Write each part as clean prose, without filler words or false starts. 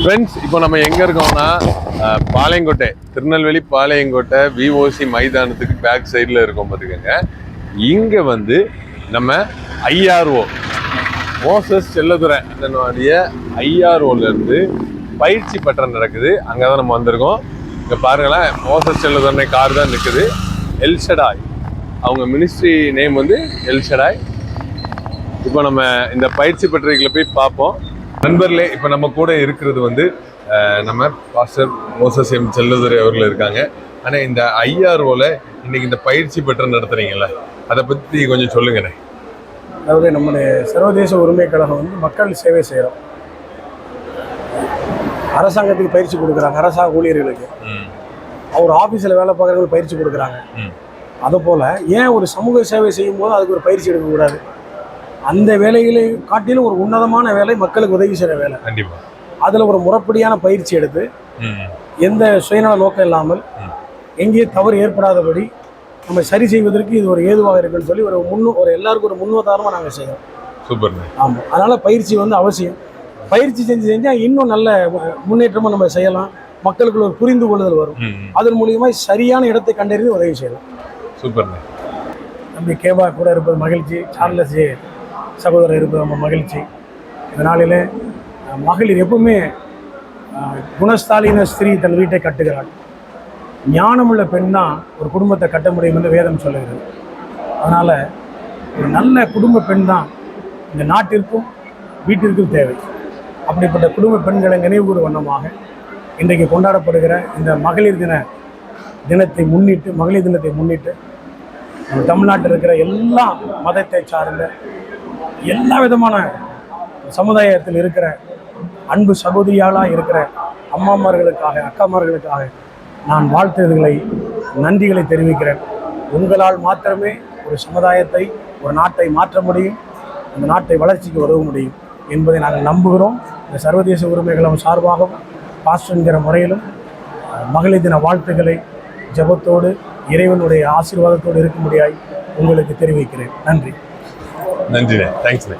Friends, இப்போ நம்ம எங்கே இருக்கோம்னா பாளையங்கோட்டை, திருநெல்வேலி பாளையங்கோட்டை விஓசி மைதானத்துக்கு பேக் சைடில் இருக்கோம் பார்த்துக்கோங்க. இங்கே வந்து நம்ம ஐஆர்ஓ மோசஸ் செல்லதுரை அதனுடைய ஐஆர்ஓலேருந்து பயிற்சி பட்டம் நடக்குது. அங்கே தான் நம்ம வந்திருக்கோம். இங்கே பாருங்களேன், மோசஸ் செல்லதுரை கார் தான் நிற்குது. எல்ஷடாய், அவங்க மினிஸ்ட்ரி நேம் வந்து எல்ஷடாய். இப்போ நம்ம இந்த பயிற்சி பட்டறைகளை போய் பார்ப்போம். நண்பர்களே, இப்போ நம்ம கூட இருக்கிறது வந்து நம்ம பாஸ்டர் மோசஸ் எம் செல்லதுரை அவர்கள் இருக்காங்க. ஆனால் இந்த ஐஆர்ஓவில் இன்னைக்கு இந்த பயிற்சி பெற்று நடத்துறீங்களா, அதை பற்றி கொஞ்சம் சொல்லுங்கண்ணே. அதாவது நம்முடைய சர்வதேச உரிமை கழகம் வந்து மக்கள் சேவை செய்கிறோம். அரசாங்கத்துக்கு பயிற்சி கொடுக்குறாங்க, அரசாங்க ஊழியர்களுக்கு. அவர் ஆஃபீஸில் வேலை பார்க்குறவங்களுக்கு பயிற்சி கொடுக்குறாங்க. அதுபோல் ஏன் ஒரு சமூக சேவை செய்யும் போது அதுக்கு ஒரு பயிற்சி எடுக்கக்கூடாது? அந்த வேலைகளை காட்டிலும் ஒரு உன்னதமான வேலை மக்களுக்கு உதவி செய்கிற வேலை. கண்டிப்பாக அதில் ஒரு முறைப்படியான பயிற்சி எடுத்து எந்த சுயநல நோக்கம் இல்லாமல் எங்கேயும் தவறு ஏற்படாதபடி நம்ம சரி செய்வதற்கு இது ஒரு ஏதுவாக இருக்குன்னு சொல்லி ஒரு எல்லாருக்கும் ஒரு முன்னுதாரணமாக நாங்கள் செய்கிறோம். சூப்பர். ஆமாம், அதனால் பயிற்சி வந்து அவசியம். பயிற்சி செஞ்சால் இன்னும் நல்ல முன்னேற்றமாக நம்ம செய்யலாம். மக்களுக்குள்ள ஒரு புரிந்து கொள்ளுதல் வரும். அதன் மூலியமாக சரியான இடத்தை கண்டறிந்து உதவி செய்யலாம். சூப்பர். தம்பி கேபா கூட இருப்பது மகிழ்ச்சி. சார்லஸ் சகோதரர் இருப்பது ரொம்ப மகிழ்ச்சி. இதனாலே மகளிர் எப்பவுமே குணஸ்தாலின ஸ்திரீ தன் வீட்டை கட்டுகிறாள். ஞானமுள்ள பெண் தான் ஒரு குடும்பத்தை கட்ட முடியும் என்று வேதம் சொல்லுகிறது. அதனால் ஒரு நல்ல குடும்ப பெண் தான் இந்த நாட்டிற்கும் வீட்டிற்கும் தேவை. அப்படிப்பட்ட குடும்ப பெண்களை நினைவுகூறு வண்ணமாக இன்றைக்கு கொண்டாடப்படுகிற இந்த மகளிர் தினத்தை முன்னிட்டு நம்ம தமிழ்நாட்டில் இருக்கிற எல்லா மதத்தை சார்ந்த எல்லா விதமான சமுதாயத்தில் இருக்கிற அன்பு சகோதரியாளாக இருக்கிற அம்மாமார்களுக்காக, அக்காமார்களுக்காக நான் வாழ்த்துதல்களை, நன்றிகளை தெரிவிக்கிறேன். உங்களால் மாத்திரமே ஒரு சமுதாயத்தை, ஒரு நாட்டை மாற்ற முடியும், அந்த நாட்டை வளர்ச்சிக்கு உதவ முடியும் என்பதை நாங்கள் நம்புகிறோம். இந்த சர்வதேச உரிமைகளும் சார்பாகவும் பாஸ்டர் என்கிற முறையிலும் மகளிர் தின வாழ்த்துக்களை ஜெபத்தோடு இறைவனுடைய ஆசீர்வாதத்தோடு இருக்கும்படியாய் உங்களுக்கு தெரிவிக்கிறேன். நன்றி. நன்றிண்ணே. தேங்க்ஸ்ண்ணே.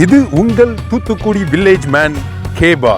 இது உங்கள் தூத்துக்குடி வில்லேஜ் மேன் கேபா.